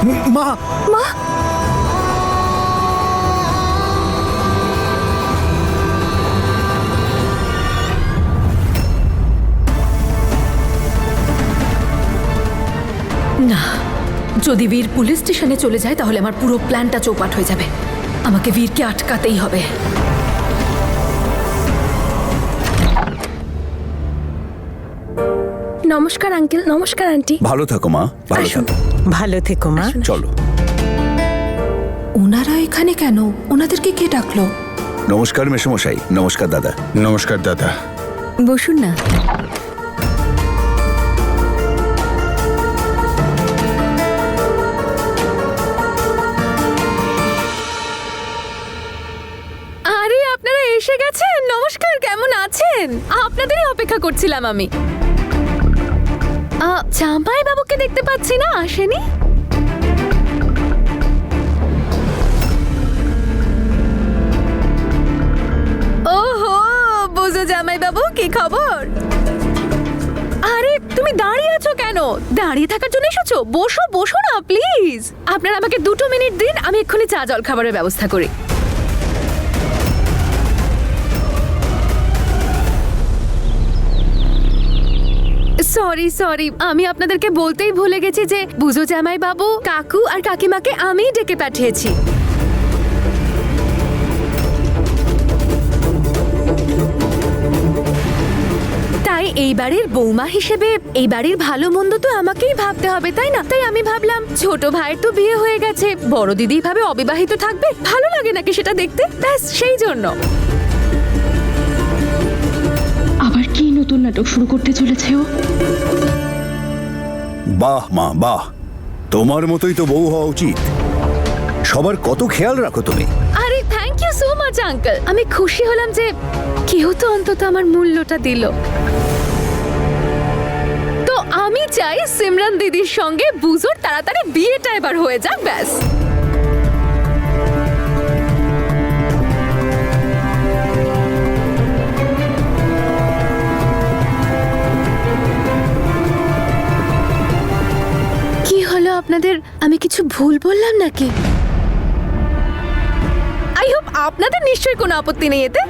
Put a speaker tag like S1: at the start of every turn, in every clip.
S1: মা
S2: মা,
S3: না, যদি বীর পুলিশ স্টেশনে চলে যায় তাহলে আমার পুরো প্ল্যানটা চৌপাট হয়ে যাবে। আমাকে বীরকে আটকাতেই হবে।
S2: নমস্কার আঙ্কেল। নমস্কার আন্টি।
S1: ভালো থাকো মা, ভালো
S2: আসুন।
S1: থাকো।
S4: ভালো থেকো মা।
S1: চলো।
S3: ওনারা এখানে কেন? ওনাদেরকে কে ডাকলো?
S1: নমস্কার মেশমশাই। নমস্কার দাদা।
S5: নমস্কার দাদা।
S3: বসুন না। আরে আপনারা এসে গেছেন। নমস্কার, কেমন আছেন? আপনাদেরই অপেক্ষা করছিলাম আমি। জামাই বাবুকে দেখতে পাচ্ছি না, আসেনি? ওহো, বুঝো জামাই বাবু, কি খবর? আরে তুমি দাঁড়িয়ে আছো কেন? দাঁড়িয়ে থাকার জন্য এসেছো? বসো বসো না প্লিজ। আপনারা আমাকে 2 মিনিট দিন, আমি এক্ষুনি চা জল খাবারের ব্যবস্থা করি। সরি, আমি আপনাদেরকে বলতেই ভুলে গেছি যে বুঝো জামাই বাবু, কাকু আর কাকিমাকে আমিই ডেকে পাঠিয়েছি। তাই এই বাড়ির বৌমা হিসেবে এই বাড়ির ভালো মন্দ তো আমাকেই ভাবতে হবে, তাই না? তাই আমি ভাবলাম ছোট ভাইয়ের তো বিয়ে হয়ে গেছে, বড় দিদি ভাবে অবিবাহিত থাকবে, ভালো লাগে নাকি সেটা দেখতে, ব্যাস সেই জন্য।
S6: আবার কি নতুন নাটক শুরু করতে চলেছে ও?
S1: বাহ মা বাহ, তোমার মতোই তো বউ হওয়া উচিত। সবার কত খেয়াল রাখো তুমি।
S3: আরে thank you so much uncle. আমি খুশি হলাম যে কেউ তো অন্তত আমার মূল্যটা দিল। তো আমি চাই সিমরান দিদির সঙ্গে বুজোর তাড়াতাড়ি বিয়েটা এবার হয়ে যাক, ব্যাস। কি হলো আপনাদের? আমি কিছু ভুল বললাম নাকি? আই হোপ আপনাদের নিশ্চয়ই কোনো আপত্তি নেই এতে।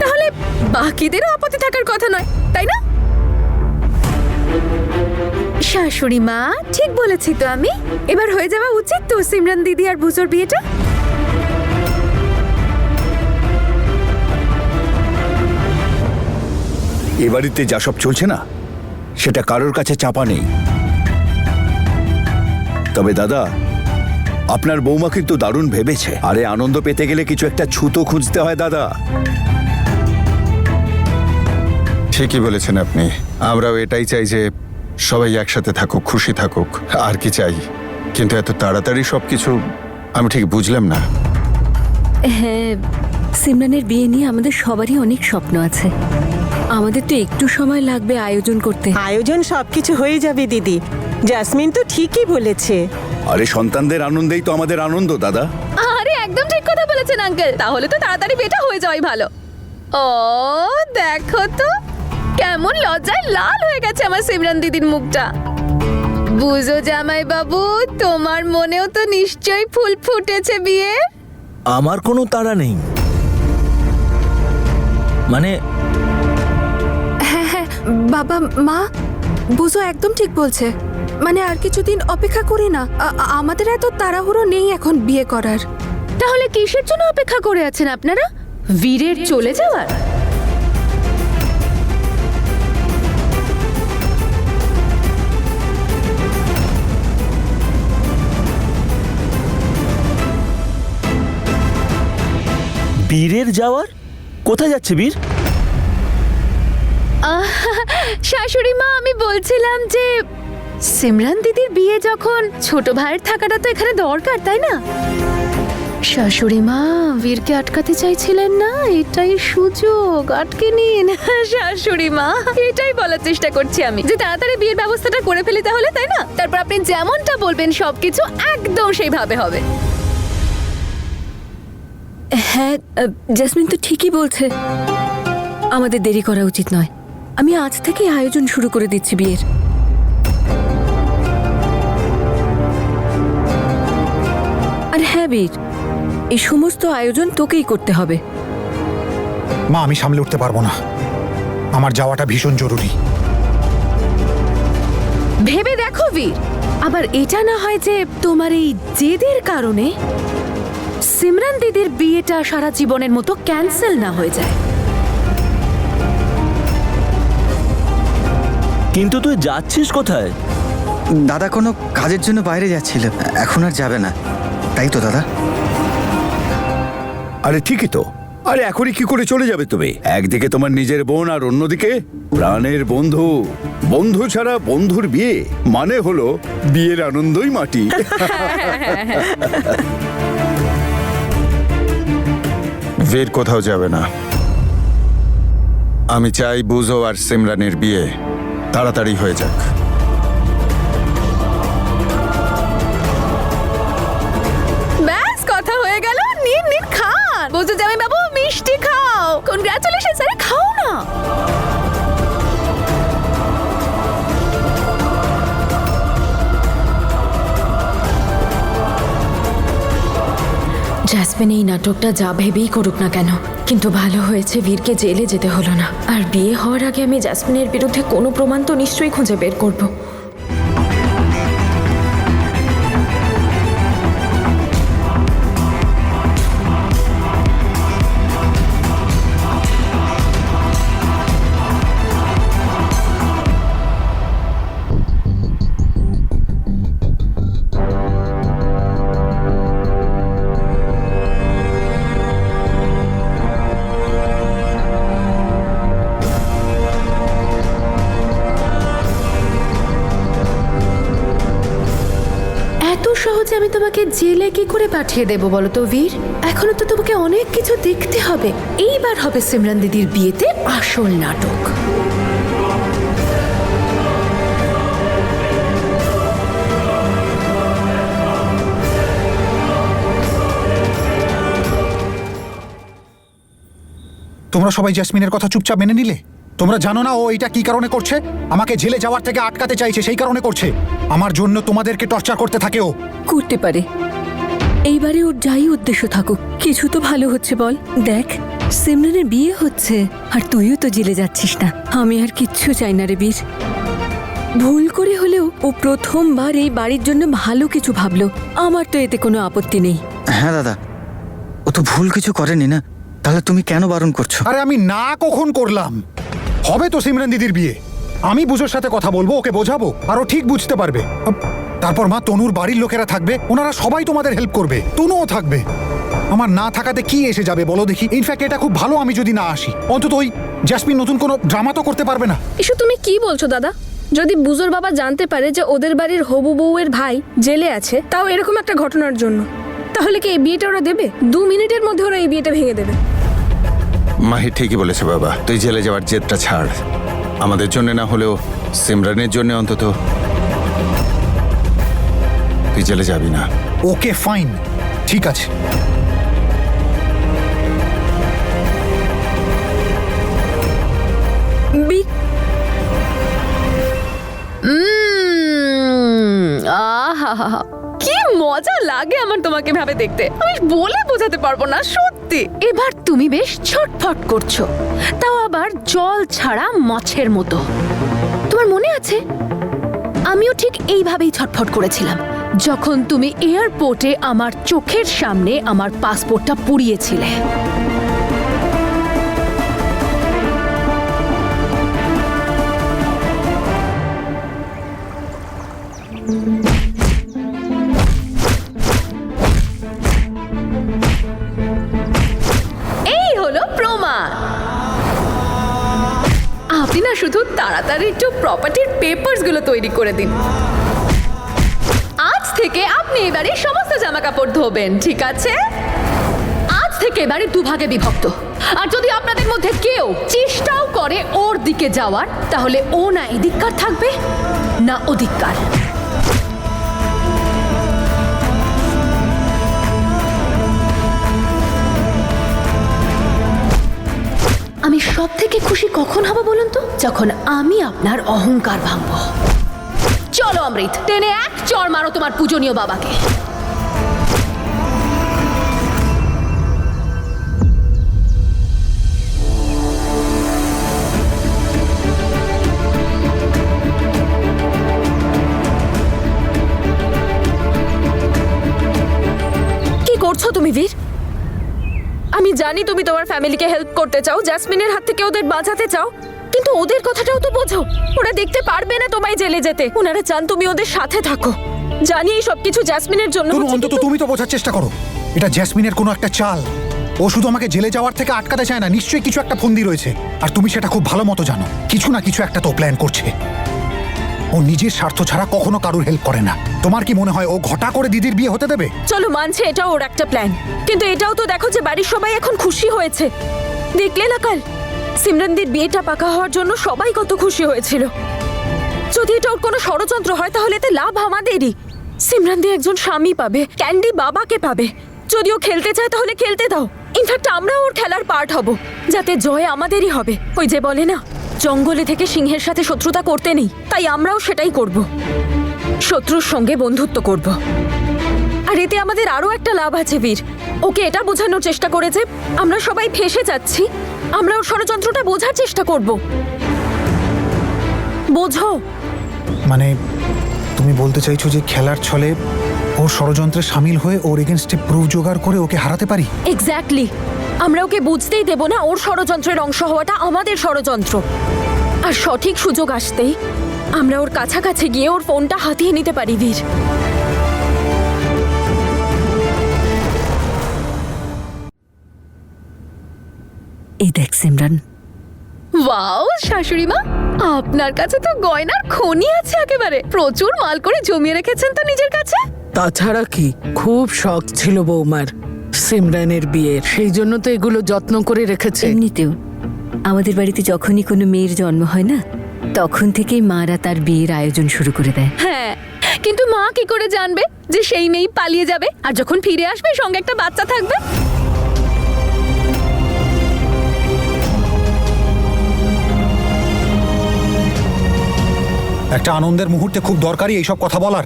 S3: তাহলে বাকিদেরও আপত্তি থাকার কথা নয়, তাই না? শাশুড়ি মা, ঠিক বলেছি তো আমি? এবার হয়ে যাওয়া উচিত তো সিমরান দিদি আর বুজোর বিয়েটা।
S1: এ বাড়িতে যা সব চলছে না, সেটা কারোর কাছে চাপা নেই। তবে দাদা, আপনার বৌমা কিন্তু দারুণ ভেবেছে। আরে আনন্দ পেতে গেলে কিছু একটা ছুতো খুঁজতে হয় দাদা।
S5: ঠিকই বলেছেন আপনি। আমরাও এটাই চাই যে সবাই একসাথে থাকুক, খুশি থাকুক, আর কি চাই। কিন্তু এত তাড়াতাড়ি সবকিছু আমি ঠিক বুঝলাম না।
S7: হ্যাঁ, সিমরানের বিয়ে নিয়ে আমাদের সবারই অনেক স্বপ্ন আছে। আমাদের তো একটু সময় লাগবে আয়োজন করতে।
S4: আয়োজন সবকিছু হয়ে যাবে দিদি। জাসমিন তো ঠিকই বলেছে।
S1: আরে সন্তানদের আনন্দেই তো আমাদের আনন্দ দাদা।
S3: আরে একদম ঠিক কথা বলেছেন আঙ্কেল। তাহলে তো তাড়াতাড়ি বিয়েটা হয়ে যাওয়াই ভালো। ও দেখো তো কেমন লজ্জায় লাল হয়ে গেছে আমার সিমরান দিদির মুখটা। বুঝো জামাই বাবু, তোমার মনেও তো নিশ্চয়ই ফুল ফুটেছে বিয়ে।
S8: আমার কোনো তাড়া নেই, মানে
S2: বাবা মা, বুঝো একদম ঠিক বলছে। মানে আর কিছুদিন অপেক্ষা করি না। আমাদের এত তাড়াহুড়ো নেই এখন বিয়ে করার।
S3: তাহলে কিসের জন্য অপেক্ষা করে আছেন আপনারা? বীরের চলে যাওয়ার?
S8: বীরের যাওয়ার? কোথায় যাচ্ছে বীর?
S3: শাশুড়ি মা, আমি বলছিলাম যে সিমরান দিদির বিয়ে যখন, ছোট ভাইয়ের থাকাটা তো এখানে দরকার, তাই না? শাশুড়ি মা, বীরকে আটকাতে চাইছিলেন না? এটাই সুযোগ, আটকে নিন। শাশুড়ি মা, এটাই বলার চেষ্টা করছি আমি, যে তাড়াতাড়ি বিয়ের ব্যবস্থাটা করে ফেলি তাহলে, তাই না? তারপর আপনি যেমনটা বলবেন সবকিছু একদম সেইভাবে হবে।
S7: হ্যাঁ, জাসমিন তো ঠিকই বলছে। আমাদের দেরি করা উচিত নয়। আমি আজ থেকেই আয়োজন শুরু করে দিচ্ছি বিয়ের। আর হ্যাঁ বীর, এই সমস্ত আয়োজন তোকেই করতে হবে।
S9: মা, আমি সামলে উঠতে পারবো না, আমার যাওয়াটা ভীষণ জরুরি।
S3: ভেবে দেখো বীর, আবার এটা না হয় যে তোমার এই জেদের কারণে সিমরান দিদির বিয়েটা সারা জীবনের মতো ক্যান্সেল না হয়ে যায়।
S8: কিন্তু তুই যাচ্ছিস কোথায়?
S10: দাদা কোনো কাজের জন্য বাইরে যাচ্ছিল, এখন আর যাবে না, তাই তো দাদা?
S1: আরে ঠিকই তো। আরে এখনই কি করে চলে যাবে তুমি? একদিকে তোমার নিজের বোন আর অন্যদিকে প্রাণের বন্ধু। বন্ধু ছাড়া বন্ধুর বিয়ে মানে হলো বিয়ের আনন্দই মাটি।
S5: বীর কোথাও যাবে না। আমি চাই বুঝো আর সিমরানের বিয়ে তাড়াতাড়ি হয়ে যাক।
S3: ব্যাস, কথা হয়ে গেল। নিন নিন, খান। বুঝো জামাই বাবু, মিষ্টি খাও। কনগ্রাচুলেশন, আরে খাও না।
S7: জ্যাসমিন এই নাটকটা যা ভেবেই করুক না কেন, কিন্তু ভালো হয়েছে বীরকে জেলে যেতে হলো না। আর বিয়ে হওয়ার আগে আমি জ্যাসমিনের বিরুদ্ধে কোনো প্রমাণ তো নিশ্চয়ই খুঁজে বের করব।
S3: এত সহজে আমি তোমাকে জেলে কি করে পাঠিয়ে দেব বলো তো বীর? এখনো তো তোমাকে অনেক কিছু দেখতে হবে। এইবার হবে সিমরান দিদির বিয়েতে আসল নাটক।
S9: তোমরা সবাই জ্যাসমিনের কথা চুপচাপ মেনে নিলে? তোমরা জানো না ও এটা কি কারণে করছে? আমাকে জেলে যাওয়ার থেকে আটকাতে চাইছে, সেই কারণে করছে। আমার জন্য তোমাদেরকে টর্চার করতে থাকে ও।
S7: করতে পারে, এইবারে ওর যাই উদ্দেশ্য থাকুক, কিছু তো ভালো হচ্ছে বল। দেখ, সিমরানের বিয়ে হচ্ছে আর তুইও তো জেলে যাচ্ছিস না। আমি আর কিচ্ছু চাই না রে বীর। ভুল করে হলেও ও প্রথমবার এই বাড়ির জন্য ভালো কিছু ভাবলো, আমার তো এতে কোনো আপত্তি নেই।
S10: হ্যাঁ দাদা, ও তো ভুল কিছু করেনি না, তাহলে তুমি কেন বারণ করছো?
S9: আরে আমি না কখন করলাম? হবে তো সিমরান দিদির বিয়ে, আমি বুঝোর সাথে কথা বলবো, ওকে বোঝাবো, আর ও ঠিক বুঝতে পারবে। তারপর মা, তনুর বাড়ির লোকেরা থাকবে, ওনারা সবাই তোমাদের হেল্প করবে, তনুও থাকবে। আমার না থাকাতে কি এসে যাবে বলো দেখি? ইনফ্যাক্ট এটা খুব ভালো আমি যদি না আসি, অন্তত ওই জ্যাসমিন নতুন কোনো ড্রামা তো করতে পারবে না।
S2: এসব তুমি কি বলছো দাদা? যদি বুজোর বাবা জানতে পারে যে ওদের বাড়ির হবু বউয়ের ভাই জেলে আছে, তাও এরকম একটা ঘটনার জন্য, তাহলে কি এই বিয়েটা ওরা দেবে? 2 মিনিটের মধ্যে ওরা এই বিয়েটা ভেঙে দেবে।
S5: মাহি ঠিকই বলেছে বাবা, তুই জেলে যাওয়ার জেদটা ছাড়। আমাদের জন্য না হলেও সিমরানের জন্য অন্তত তুই জেলে যাবি না।
S9: ওকে ফাইন, ঠিক আছে।
S7: বীর,
S3: আহা, কি মজা লাগে আমার তোমাকে ভাবে দেখতে, আমি বলে বোঝাতে পারবো না সত্যি। এবার তুমি বেশ ছটফট করছো, তাও আবার জল ছাড়া মাছের মতো। তোমার মনে আছে আমিও ঠিক এইভাবেই ছটফট করেছিলাম যখন তুমি এয়ারপোর্টে আমার চোখের সামনে আমার পাসপোর্টটা পুড়িয়েছিলে। এই হলো প্রমাণ। আপনি না শুধু তাড়াতাড়ি একটু প্রপার্টির পেপারস গুলো তৈরি করে দিন। আজ থেকে আপনি এবারে সমস্ত জামা কাপড় ধোবেন, ঠিক আছে? আজ থেকে এবারে 2 ভাগে বিভক্ত। আর যদি আপনাদের মধ্যে কেউ চেষ্টাও করে ওর দিকে যাওয়ার, তাহলে ও না এদিককার থাকবে না ওদিককার। আমি সব থেকে খুশি কখন হব বলুন তো? যখন আমি আপনার অহংকার ভাঙব। চলো অমৃত, টেনে এক চড় মারো তোমার পূজনীয় বাবাকে।
S2: তুমি বীর? আমি জানি তুমি তোমার ফ্যামিলিকে হেল্প করতে চাও, জাসমিনের হাত থেকে ওদের বাঁচাতে চাও, কিন্তু ওদের কথাটাও তো বোঝো। ওরা দেখতে পারবে না তোমায় জেলে যেতে। ওনারা চান তুমি ওদের সাথে থাকো। জানি এই সবকিছু জাসমিনের জন্য
S9: তনু,
S2: হচ্ছে,
S9: অন্তত
S2: কিন্তু-
S9: তুমি তো বোঝার চেষ্টা করো। এটা জ্যাসমিনের কোনো একটা চাল। ও শুধু আমাকে জেলে যাওয়ার থেকে আটকাতে চায় না, নিশ্চয়ই কিছু একটা ফন্দি রয়েছে। আর তুমি সেটা খুব ভালো মতো জানো। কিছু না কিছু একটা তো প্ল্যান করছে। ও নিজের স্বার্থ ছাড়া কখনো কারুর হেল্প করে না। তোমার কি মনে হয় ও ঘটা করে দিদির বিয়ে হতে দেবে?
S2: চলো মানছে এটাও ওর একটা প্ল্যান, কিন্তু এটাও তো দেখো যে বাড়ির সবাই এখন খুশি হয়েছে। দেখলে না কাল সিমরানদির বিয়েটা পাকা হওয়ার জন্য সবাই কত খুশি হয়েছিল। যদি এটা ওর কোনো ষড়যন্ত্র হয় তাহলে এতে লাভ আমাদেরই। সিমরানদি একজন স্বামী পাবে, ক্যান্ডি বাবাকে পাবে। যদি ও খেলতে চায় তাহলে খেলতে দাও। ইনফ্যাক্ট আমরাও ওর খেলার পার্ট হব, যাতে জয় আমাদেরই হবে। ওই যে বলে না, জঙ্গলে থেকে সিংহের সাথে শত্রুতা করতে নেই, তাই আমরাও সেটাই করব। শত্রুর সঙ্গে বন্ধুত্ব করব। আর এতে আমাদের আরো একটা লাভ আছে বীর। ওকে এটা বোঝানোর চেষ্টা করেছে আমরা সবাই ফেঁসে যাচ্ছি, আমরা ওর ষড়যন্ত্রটা বোঝার চেষ্টা করব। বোঝো?
S9: মানে তুমি বলতে চাইছো যে খেলার ছলে ওর ষড়যন্ত্রে সামিল হয়ে ওর এগেনস্টে প্রুফ জোগাড় করে ওকে হারাতে পারি?
S2: এক্স্যাক্টলি। আমরা ওকে বুঝতেই দেব না ওর ষড়যন্ত্রের অংশ হওয়াটা আমাদের ষড়যন্ত্র। আর সঠিক সুযোগ আসতেই আমরা ওর কাছাকাছি গিয়ে ওর ফোনটা হাতিয়ে নিতে পারি বীর।
S7: এই দেখ সিমরান,
S3: ওয়াও শাশুড়ি মা, আপনার কাছে তো গয়নার খনি আছে একেবারে। প্রচুর মাল করে জমিয়ে রেখেছেন তো নিজের কাছে।
S11: তাছাড়া কি, খুব শখ ছিল বৌমার সিমরানের বিয়ের, সেই জন্য তো এগুলো যত্ন করে রেখেছে।
S7: এমনিতেও আমাদের বাড়িতে যখনই কোনো মেয়ের জন্ম হয় না, তখন থেকেই মারা তার বিয়ের আয়োজন শুরু করে দেয়।
S3: হ্যাঁ, কিন্তু মা কি করে জানবে যে সেই মেয়ে পালিয়ে যাবে আর যখন ফিরে আসবে সঙ্গে একটা বাচ্চা থাকবে?
S9: একটা আনন্দের মুহূর্তে খুব দরকারি এইসব কথা বলার।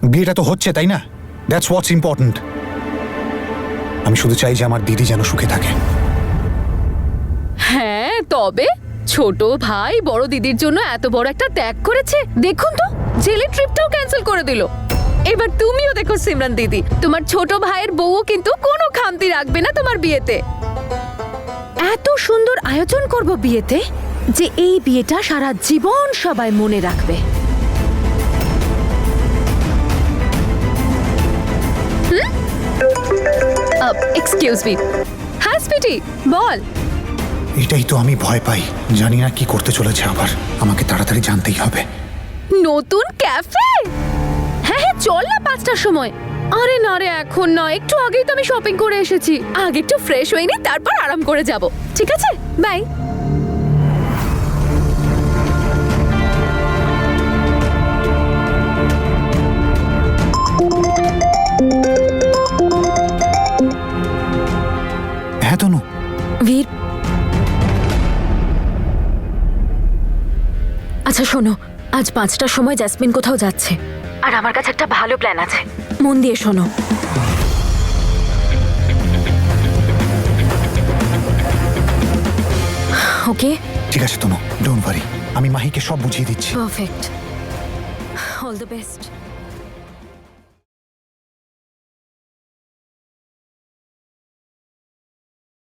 S9: বিয়েটা তো হচ্ছে, তাই না? That's what's important. আমি শুধু চাই যে আমার দিদি যেন সুখে থাকে।
S3: হ্যাঁ, তবে ছোট ভাই বড় দিদির জন্য এত বড় একটা ত্যাগ করেছে। দেখুন তো, জেলের ট্রিপটাও ক্যান্সেল করে দিল। এবার তুমিও দেখো সিমরান দিদি, তোমার ছোট ভাইয়ের বউও কিন্তু কোনো খামতি রাখবে না তোমার বিয়েতে। এত সুন্দর আয়োজন করব বিয়েতে যে এই বিয়েটা সারা জীবন সবাই মনে রাখবে। Excuse me. হ্যাঁ স্পিটি, বল।
S9: এটাই তো আমি ভয় পাই। জানি না কি করতে চলেছে আবার। আমাকে তাড়াতাড়ি জানতেই হবে।
S3: নতুন ক্যাফে? হ্যাঁ হ্যাঁ, চল না 5টার সময়। আরে না রে, এখন না, একটু আগেই তো আমি শপিং করে এসেছি। আগে একটু ফ্রেশ হয়ে নি, তারপর আরাম করে যাব। ঠিক আছে, বাই।
S9: হ্যাঁ তনু,
S2: বীর, আচ্ছা শোনো, আজ 5টার সময় জাসমিন কোথাও যাচ্ছে, আর আমার কাছে একটা ভালো প্ল্যান আছে। মন দিয়ে শোনো। ওকে?
S9: ঠিক আছে তনু, ডোন্ট ওয়ারি। আমি মাহিকে সব বুঝিয়ে দিচ্ছি।
S2: পারফেক্ট। All the best.